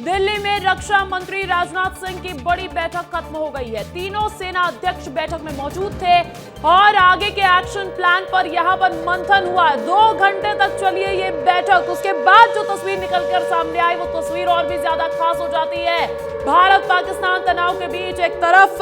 दिल्ली में रक्षा मंत्री राजनाथ सिंह की बड़ी बैठक खत्म हो गई है। तीनों सेना अध्यक्ष बैठक में मौजूद थे और आगे के एक्शन प्लान पर यहां पर मंथन हुआ। 2 घंटे तक चली है ये बैठक। उसके बाद जो तस्वीर निकलकर सामने आई वो तस्वीर और भी ज्यादा खास हो जाती है। भारत पाकिस्तान तनाव के बीच एक तरफ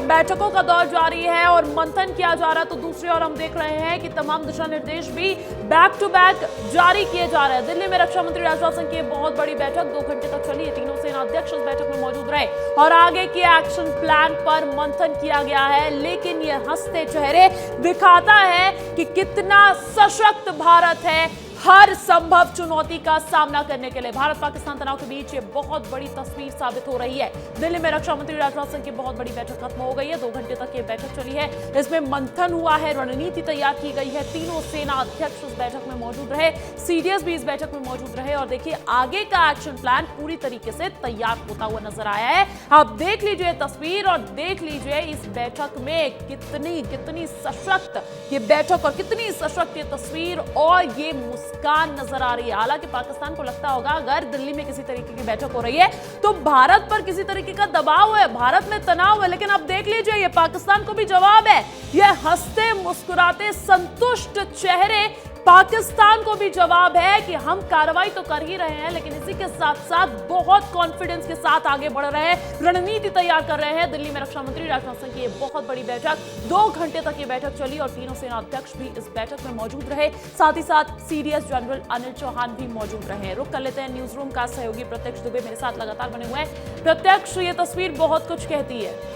बैठकों का दौर जारी है और मंथन किया जा रहा है, तो दूसरी ओर हम देख रहे हैं कि तमाम दिशा निर्देश भी बैक टू बैक जारी किए जा रहे हैं। दिल्ली में रक्षा मंत्री राजनाथ सिंह की बहुत बड़ी बैठक 2 घंटे तक चली है। तीनों सेना अध्यक्ष इस बैठक में मौजूद रहे और आगे के एक्शन प्लान पर मंथन किया गया है। लेकिन ये हंसते चेहरे दिखाता है कि कितना सशक्त भारत है हर संभव चुनौती का सामना करने के लिए। भारत पाकिस्तान तनाव के बीच ये बहुत बड़ी तस्वीर साबित हो रही है। दिल्ली में रक्षा मंत्री राजनाथ सिंह की बहुत बड़ी बैठक खत्म हो गई है। 2 घंटे तक ये बैठक चली है। इसमें मंथन हुआ है, रणनीति तैयार की गई है। तीनों सेना अध्यक्ष इस बैठक में मौजूद रहे, सीडीएस भी इस बैठक में मौजूद रहे और देखिए आगे का एक्शन प्लान पूरी तरीके से तैयार होता हुआ नजर आया है। आप देख लीजिए तस्वीर और देख लीजिए इस बैठक में कितनी सशक्त ये बैठक और कितनी सशक्त ये तस्वीर और ये मुस्कान नजर आ रही है। हालांकि पाकिस्तान को लगता होगा अगर दिल्ली में किसी तरीके की बैठक हो रही है तो भारत पर किसी तरीके का दबाव है, भारत में तनाव है, लेकिन अब देख लीजिए ये पाकिस्तान को भी जवाब है। ये हंसते मुस्कुराते संतुष्ट चेहरे पाकिस्तान को भी जवाब है कि हम कार्रवाई तो कर ही रहे हैं, लेकिन इसी के साथ साथ बहुत कॉन्फिडेंस के साथ आगे बढ़ रहे हैं, रणनीति तैयार कर रहे हैं। दिल्ली में रक्षा मंत्री राजनाथ सिंह की ये बहुत बड़ी बैठक 2 घंटे तक ये बैठक चली और तीनों सेना अध्यक्ष भी इस बैठक में मौजूद रहे। साथ ही साथ सीडीएस जनरल अनिल चौहान भी मौजूद रहे। रुक कर लेते हैं न्यूज रूम का सहयोगी प्रत्यक्ष दुबे मेरे साथ लगातार बने हुए हैं। प्रत्यक्ष, ये तस्वीर बहुत कुछ कहती है।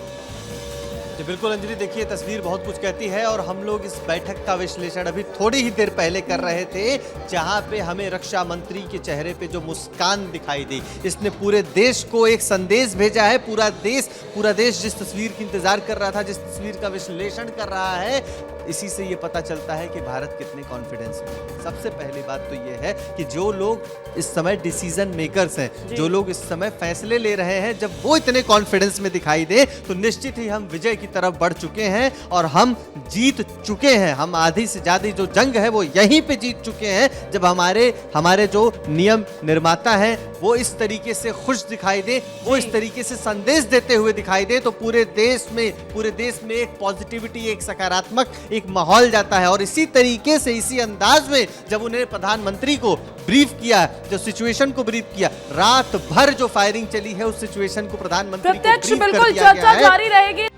जी बिल्कुल अंजलि, देखिए तस्वीर बहुत कुछ कहती है और हम लोग इस बैठक का विश्लेषण अभी थोड़ी ही देर पहले कर रहे थे, जहां पे हमें रक्षा मंत्री के चेहरे पे जो मुस्कान दिखाई दी, इसने पूरे देश को एक संदेश भेजा है। पूरा देश जिस तस्वीर की इंतजार कर रहा था, जिस तस्वीर का विश्लेषण कर रहा है, इसी से ये पता चलता है कि भारत कितने कॉन्फिडेंस में। सबसे पहली बात तो ये है कि जो लोग इस समय डिसीजन मेकर्स हैं, जो लोग इस समय फैसले ले रहे हैं, जब वो इतने कॉन्फिडेंस में दिखाई दे तो निश्चित ही हम विजय की तरफ बढ़ चुके हैं और हम जीत चुके हैं। हम आधी से ज्यादा जो जंग है वो यहीं पे जीत चुके हैं। जब हमारे जो नियम निर्माता हैं वो इस तरीके से खुश दिखाई दे, वो इस तरीके से संदेश देते हुए दिखाई दे, तो पूरे देश में एक पॉजिटिविटी, एक सकारात्मक एक माहौल जाता है। और इसी तरीके से, इसी अंदाज में जब उन्हें प्रधानमंत्री को ब्रीफ किया, जो सिचुएशन को ब्रीफ किया, रात भर जो फायरिंग चली है उस सिचुएशन को प्रधानमंत्री को ब्रीफ कर दिया गया है। चर्चा जारी रहेगी।